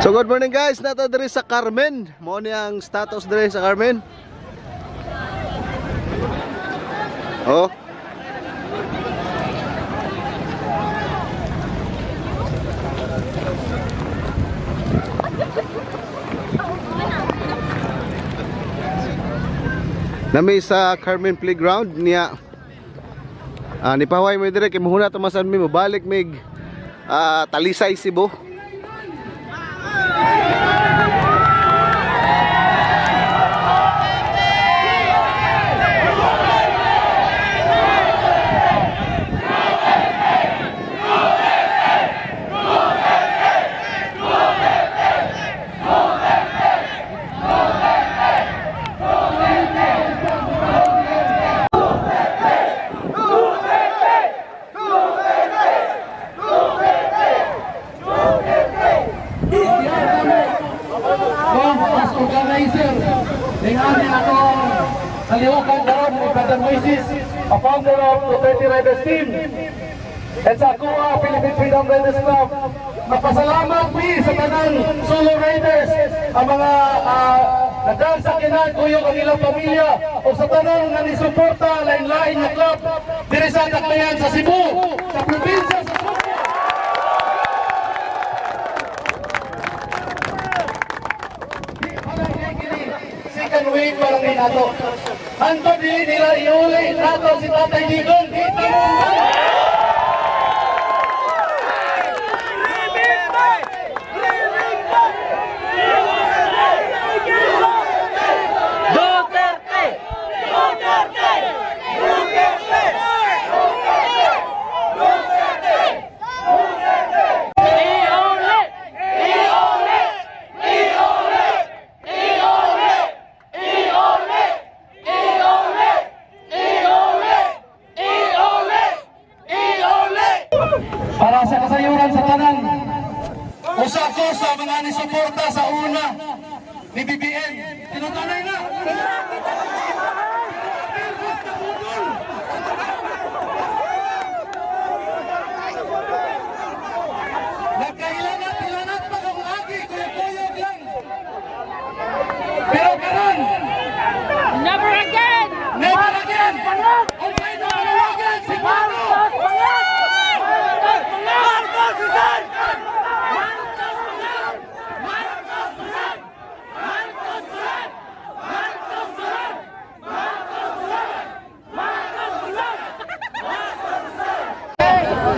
So good morning guys, nato diri sa Carmen. Mo ni ang status diri sa Carmen. Oh. Nami sa Carmen Playground niya. Ni paway mo dire kay muhuna tumasan mi mobalik mig Talisay Cebu. Kaliwakan daron ni Brother Moises, a founder of Duterte Riders Team. At sa ACOA, Philippine Freedom Riders Club, napasalamat mi sa tanang solo riders, ang mga nagdagsakinan ko yung kanilang pamilya o sa tanang na nisuporta lain-lain na club diri sa Tacloban sa Cebu, sa probinsya sa Subo. Second wave parang ni nato. Anto dili nila iuli nato si Tatay Digong. Kita mo ba? Para sa kasayuran sa tanan, usa ko sa mga nisuporta sa una ni BBM. Tinutunay na! Nagkahilanat pa kung agi, kuyog lang. Pero karon, Never again! never again! Ang kayo na panawagan, siguro!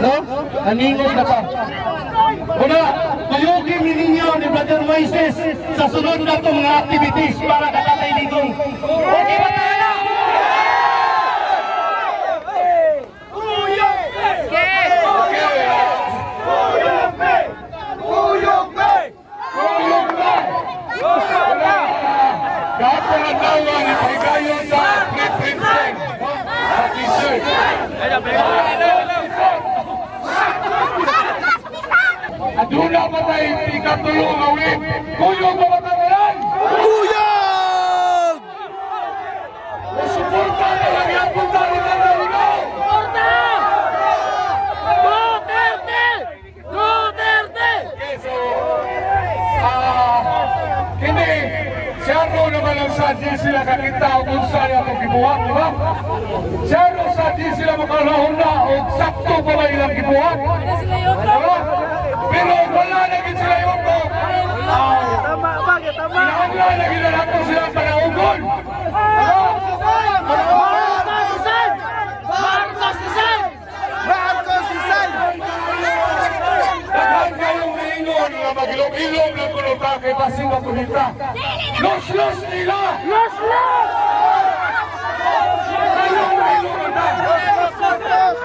No? Naningog na pa. Una, tuyugin ninyo ni Brother Moises sa sunod na itong mga activities para ka Tatay Digong. Okay ba tayo? Kahit po ang tawang ipagayon sa print-print sa t-shirt. Aduna pa tayo ikatulong ang ulit. Kuyog ba yan? Kuyog! Suporta na lang yan kung tayo na naligaw. Duterte! Duterte! Okay, so, hindi, siyaro naman ang sadya sila kakita o kung saan ako kibuhat, di ba? Siyaro sadya sila makalahon na o sakto pa ba ilang kibuhat? Diba? Pero wala na gid sila yung ko. Wala na gid na ako sila panaugon. Dagan kayong maingon nga magilom-ilom ng kulota kay Basing Makunita. Los nila!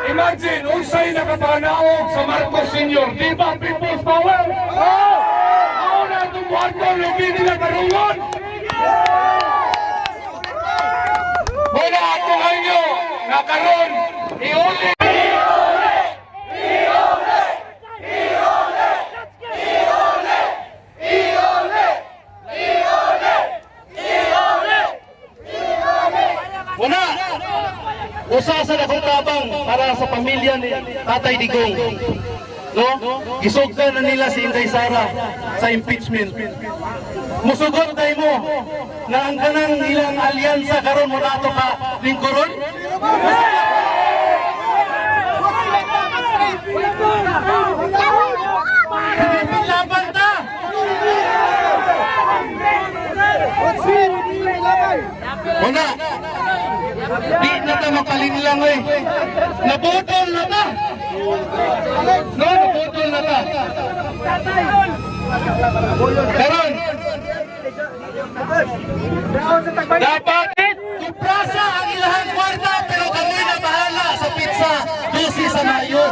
Imagine, unsay nakapanaog sa Marcos Sr. Di ba People's Power? Ako na itong kwarto, lubi nila karungon. Muna ako kayo, nakaroon, iuli. Una, usa sa dakong tabang para sa pamilya ni Tatay Digong. No? Gisugdan na nila si Inday Sara. sa impeachment. Musugot tayo mo na ang kanang ilang alyansa karon mo nato ka lingkuron. Laban ta! Una, di na ta mapalinilang eh. Nabutol na ta! No, nabutol na ta. Karon, dapat kuprasa ang ilahang kwarta pero kami na bahala sa pizza 12 sa Mayo.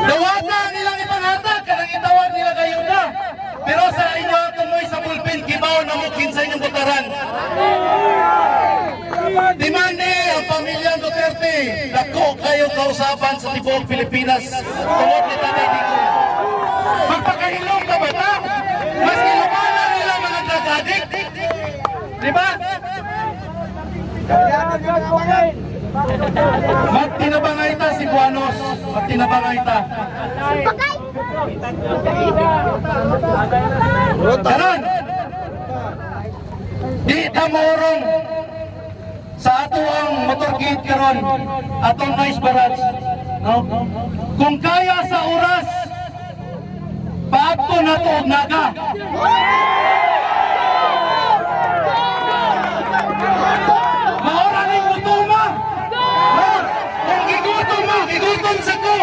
Dawata ang ilang ipangatag, kanang itawag nila kayo na. Pero sa inyo ang tumoy sa bulpin, kibaw na mukin sa inyong butaran. Demande ang pamilyang Duterte, dako kayo kausapan sa tibuok Pilipinas. Tungod ni Tatay Digong. Magpakahilong ka ba ta? Mas kilumanan nila mga drug addict. Diba? Magtinabangay ta si Buanos. Magtinabangay ta. Karon, di tamorong sa ato ang motorcade karon, atong nice barrage. No? Kung kaya sa oras, paadto na to og naga. Maura ning gutuma. Kung gigutom sa ko.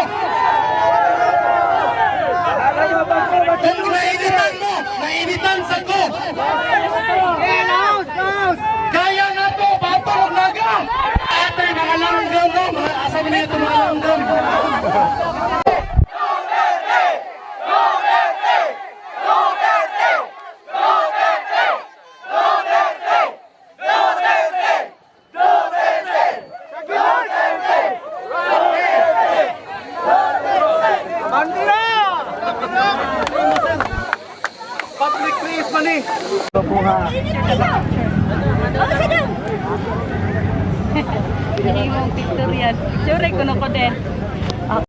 Kung nainitan sa ko. Kaya na to, paadto og naga. Atay mga langgam, no? Asa mo nito mga langgam? Public place man eh. Ini yung picture yan. Picture ko na ko din.